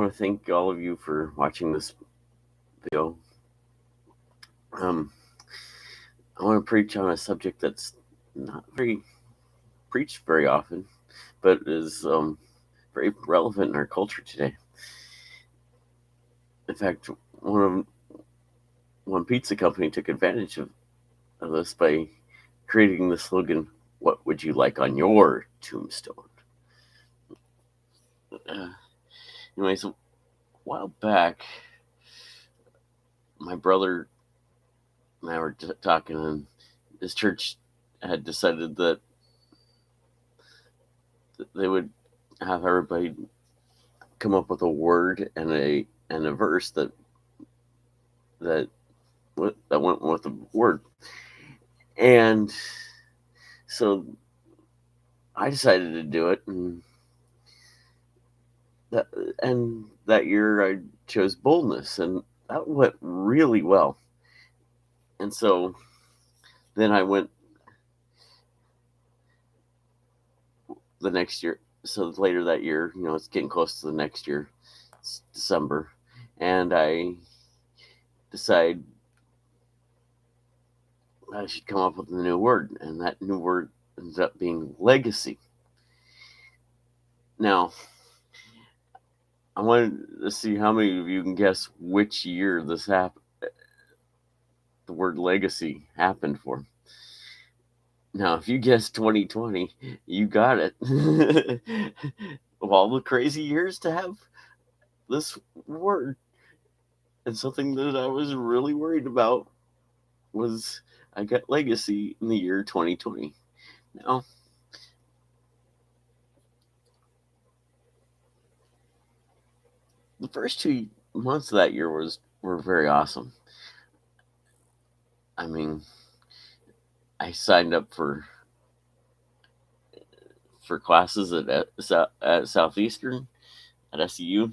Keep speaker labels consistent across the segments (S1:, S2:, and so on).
S1: want to thank all of you for watching this video. Um, I want to preach on a subject that's not very preached very often, but is very relevant in our culture today. In fact, one pizza company took advantage of this by creating the slogan, "What would you like on your tombstone?" Anyways, a while back, my brother and I were talking, and his church had decided that they would have everybody come up with a word and a verse that went with the word. And so I decided to do it, and that year I chose boldness, and that went really well. And so then I went the next year. So later that year, it's getting close to the next year. It's December, and I decide I should come up with a new word, and that new word ended up being legacy. Now, I wanted to see how many of you can guess which year this happened. The word legacy happened for. Now, if you guessed 2020, you got it. Of all the crazy years to have this word, and something that I was really worried about was I got legacy in the year 2020. Now, the first 2 months of that year were very awesome. I mean, I signed up for classes at Southeastern at SEU,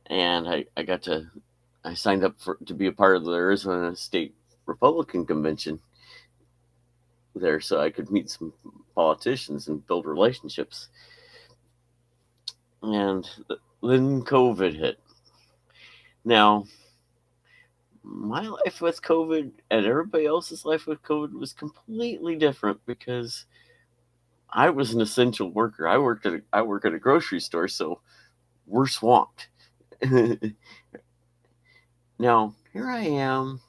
S1: and I signed up to be a part of the Arizona State Republican Convention there, so I could meet some politicians and build relationships. And then COVID hit. Now, my life with COVID and everybody else's life with COVID was completely different because I was an essential worker. I work at a grocery store, so we're swamped. Now, here I am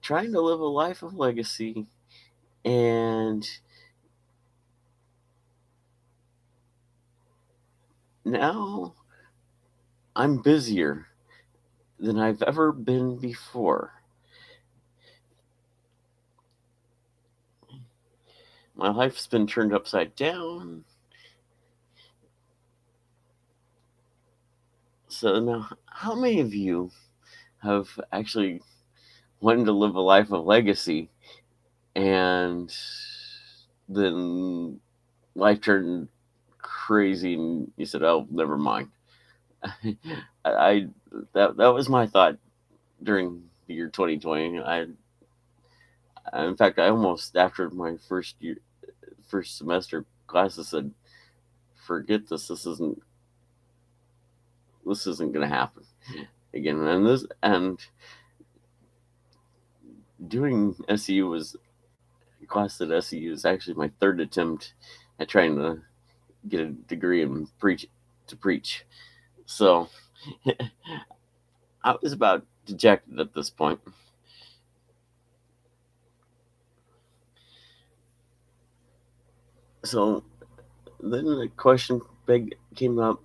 S1: trying to live a life of legacy, and now I'm busier than I've ever been before. My life's been turned upside down. So now, how many of you have actually wanted to live a life of legacy, and then life turned crazy and you said, "Oh, never mind"? That was my thought during the year 2020. In fact, I almost, after my first semester classes, said, "Forget this. This isn't going to happen again." And doing class at SEU is actually my third attempt at trying to get a degree in preach. So I was about dejected at this point. So then the question came up: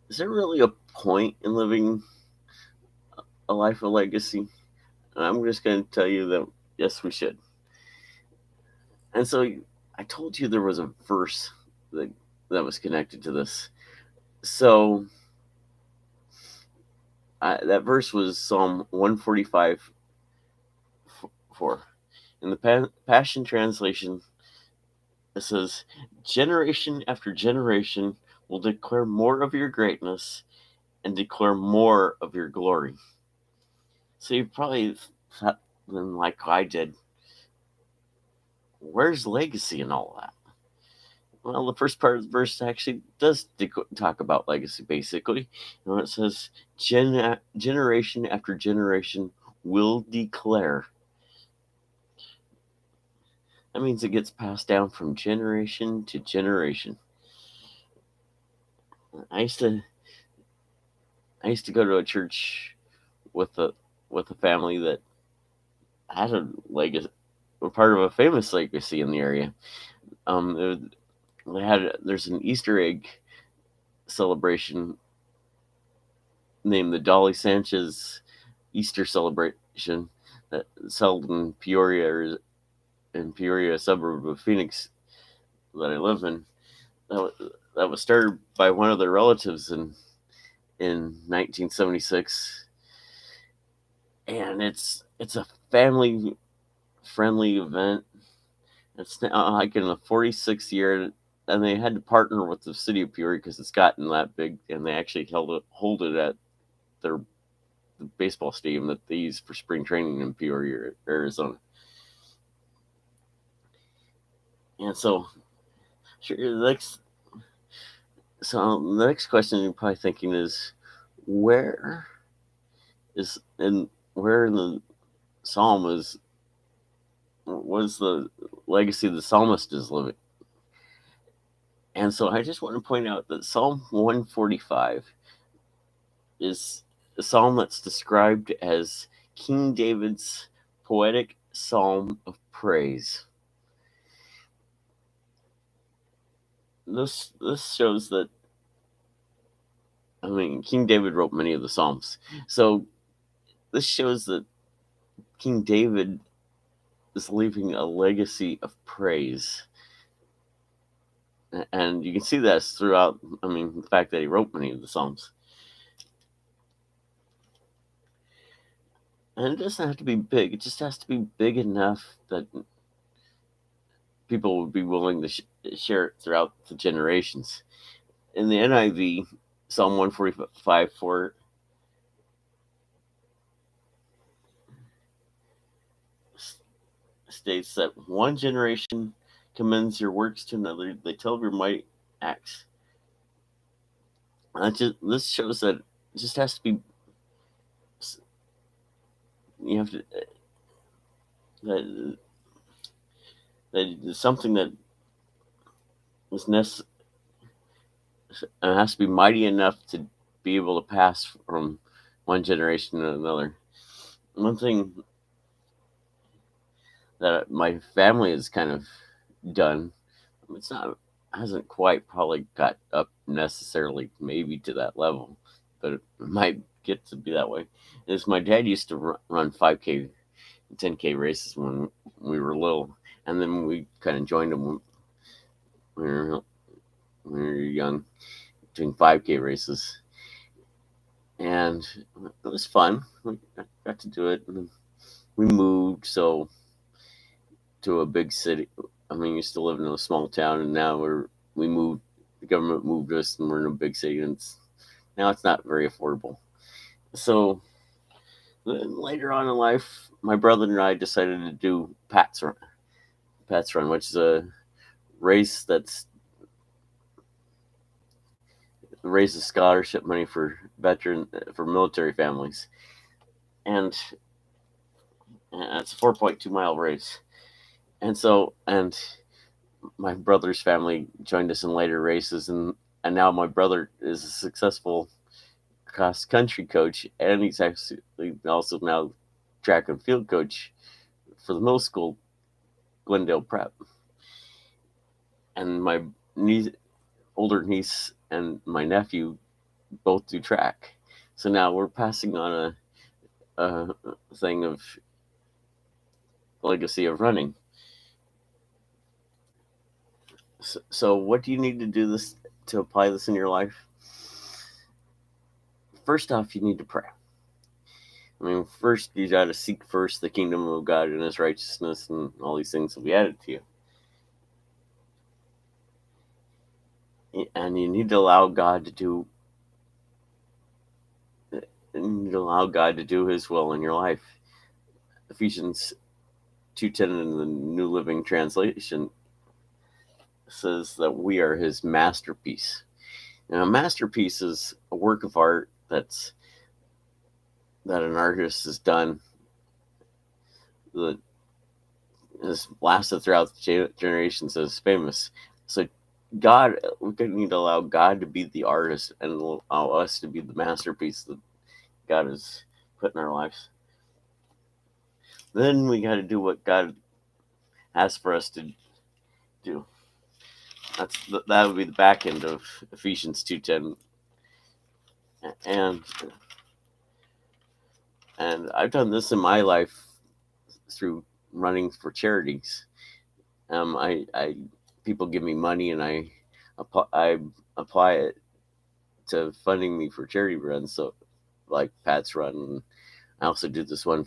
S1: is there really a point in living a life of legacy? And I'm just going to tell you that yes, we should. And so I told you there was a verse that was connected to this. So that verse was Psalm 145:4. In the Passion Translation, it says, "Generation after generation will declare more of your greatness and declare more of your glory." So you probably thought, then, like I did, where's legacy in all that? Well, the first part of the verse actually does talk about legacy, basically. And it says, generation after generation will declare. That means it gets passed down from generation to generation. I used to go to a church with a family that had a legacy, were part of a famous legacy in the area. There's an Easter egg celebration named the Dolly Sanchez Easter celebration that held in Peoria, a suburb of Phoenix that I live in. That was started by one of their relatives in 1976, and it's a family friendly event. It's now like in the 46th year, and they had to partner with the city of Peoria because it's gotten that big, and they actually hold it at their the baseball stadium that they use for spring training in Peoria, Arizona. And so, sure, the next question you're probably thinking is, where where in the psalm was the legacy the psalmist is living? And so I just want to point out that Psalm 145 is a psalm that's described as King David's poetic psalm of praise. This shows that, I mean, King David wrote many of the psalms, so this shows that King David is leaving a legacy of praise, and you can see that throughout. I mean, the fact that he wrote many of the psalms, and it doesn't have to be big. It just has to be big enough that people would be willing to share it throughout the generations. In the NIV, Psalm 145:4 states that one generation commends your works to another. They tell of your mighty acts. This shows that it just has to be. You have to that it's something that is necessary. It has to be mighty enough to be able to pass from one generation to another. One thing that my family has kind of done, it's not hasn't quite probably got up necessarily maybe to that level, but it might get to be that way. Is my dad used to run 5K, 10K races when we were little, and then we kind of joined him when we were young, doing 5K races, and it was fun. We got to do it. And we moved to a big city. I mean, we used to live in a small town, and now we moved. The government moved us, and we're in a big city, and now it's not very affordable. So later on in life, my brother and I decided to do Pat's Run, which is a race that's raises scholarship money for military families, and it's a 4.2 mile race. And my brother's family joined us in later races, and now my brother is a successful cross country coach, and he's actually also now track and field coach for the middle school, Glendale Prep. And my older niece and my nephew both do track, so now we're passing on a thing of legacy of running. So what do you need to do this to apply this in your life? First off, you need to pray. I mean, first you got to seek first the kingdom of God and His righteousness, and all these things will be added to you. And you need to allow God to do. You need to allow God to do His will in your life. Ephesians 2:10 in the New Living Translation says that we are his masterpiece. And a masterpiece is a work of art that an artist has done that has lasted throughout generations, is famous. So God, we need to allow God to be the artist and allow us to be the masterpiece that God has put in our lives. Then we got to do what God has for us to do. That would be the back end of Ephesians 2:10, and I've done this in my life through running for charities. I people give me money and I apply it to funding me for charity runs. So like Pat's run, and I also do this one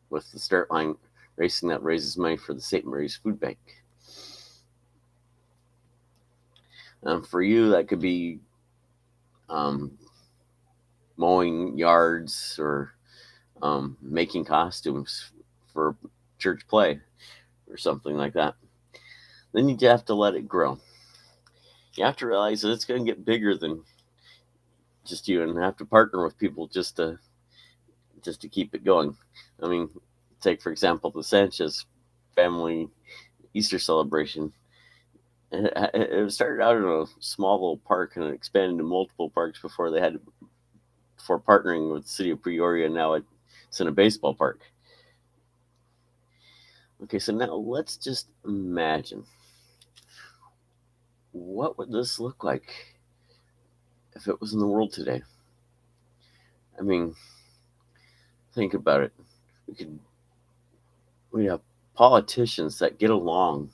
S1: with the Start Line Racing that raises money for the St. Mary's Food Bank. For you, that could be mowing yards or making costumes for church play or something like that. Then you have to let it grow. You have to realize that it's going to get bigger than just you, and have to partner with people just to keep it going. I mean, take for example the Sanchez family Easter celebration. It started out in a small little park and it expanded to multiple parks before partnering with the city of Peoria. Now it's in a baseball park. Okay, so now let's just imagine, what would this look like if it was in the world today? I mean, think about it. We have politicians that get along.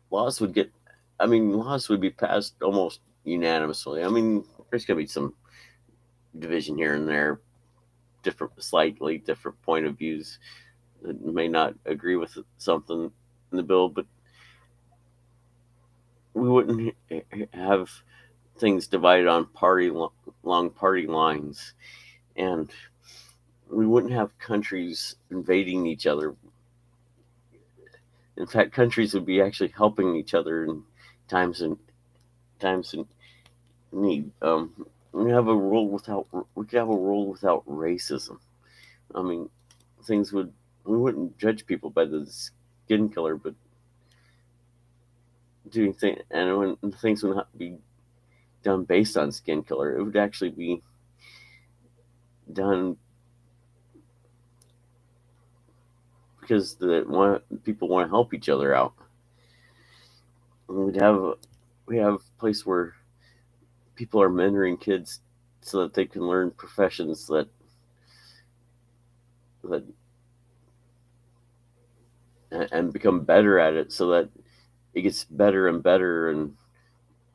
S1: Laws would be passed almost unanimously. I mean, there's gonna be some division here and there, slightly different point of views that may not agree with something in the bill, but we wouldn't have things divided on long party lines, and we wouldn't have countries invading each other. In fact, countries would be actually helping each other in times and need. We could have a world without racism. I mean, we wouldn't judge people by the skin color, but doing things, and when things would not be done based on skin color, it would actually be done because people want to help each other out. And we have a place where people are mentoring kids so that they can learn professions that and become better at it, so that it gets better and better, and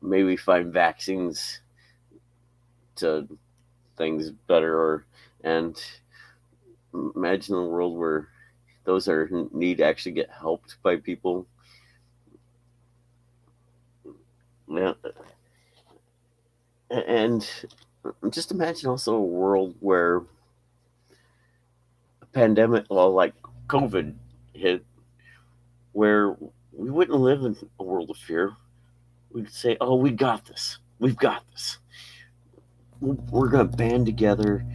S1: maybe find vaccines to things better, and imagine a world where those that are in need actually get helped by people. Yeah. And just imagine also a world where a pandemic, like COVID, hit, where we wouldn't live in a world of fear. We'd say, "Oh, we got this. We've got this. We're going to band together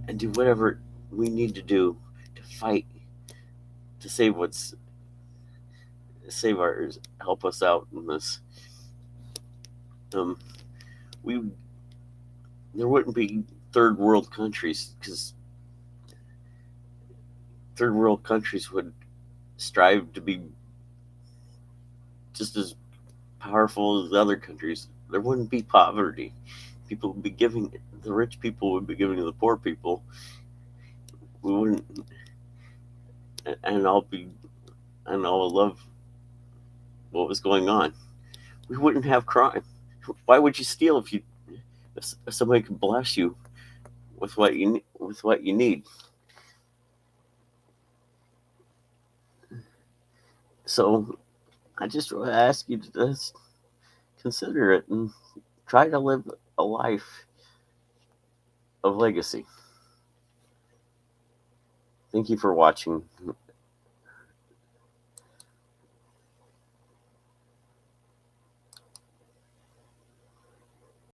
S1: and do whatever we need to do to fight to help us out in this." Um, we There wouldn't be third world countries, because third world countries would strive to be just as powerful as other countries. There wouldn't be poverty. The rich people would be giving to the poor people. We wouldn't, and I'll love what was going on. We wouldn't have crime. Why would you steal if somebody could bless you with what you need? So I just want to ask you to just consider it and try to live a life of legacy. Thank you for watching.